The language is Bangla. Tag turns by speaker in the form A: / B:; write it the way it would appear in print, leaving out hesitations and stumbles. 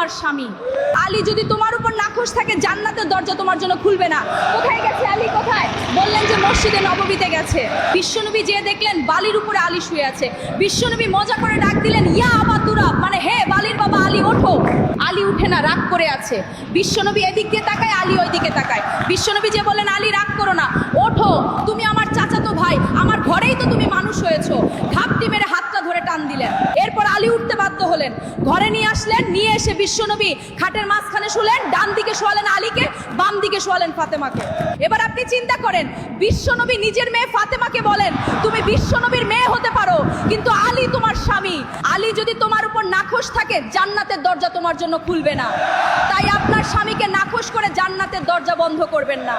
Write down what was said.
A: তোমার স্বামী। আলী যদি তোমার উপর নাখোশ থাকে, জান্নাতের দরজা তোমার জন্য খুলবে না। কোথায় গেছে আলী? কোথায়? বললেন যে মসজিদে নববীতে গেছে। বিশ্বনবী যে দেখলেন বালির উপরে আলী শুয়ে আছে। বিশ্বনবী মজা করে ডাক দিলেন, ইয়া আবা তুরাব, মানে হে বালির বাবা আলী, ওঠো। আলী উঠে না, রাগ করে আছে। বিশ্বনবী এদিক দিয়ে তাকায়, আলী ওই দিকে তাকায়। বিশ্বনবী যে বলেন, আলী রাগ করো না, ওঠো, তুমি আমার চাচাতো ভাই, আমার ঘরেই তো তুমি মানুষ হয়েছো। ঘাপটি মেরে হাতটা ধরে টান দিলেন। এরপর আলী উঠতে বাধ্য হলেন, ঘরে নিয়ে আসলেন। নিয়ে এসে বিশ্বনবী খাটের মাঝখানে শুলেন, ডান দিকে শোয়ালেন আলীকে, বাম দিকে শোয়ালেন ফাতেমাকে। এবার আপনি চিন্তা করেন, বিশ্বনবী নিজের মেয়ে ফাতেমাকে বলেন, তুমি বিশ্বনবীর মেয়ে হতে পারো, কিন্তু আলী তোমার স্বামী। আলী যদি তোমার উপর নাখোশ থাকে, জান্নাতের দরজা তোমার জন্য খুলবে না। তাই আপনার স্বামীকে নাখোশ করে জান্নাতের দরজা বন্ধ করবেন না।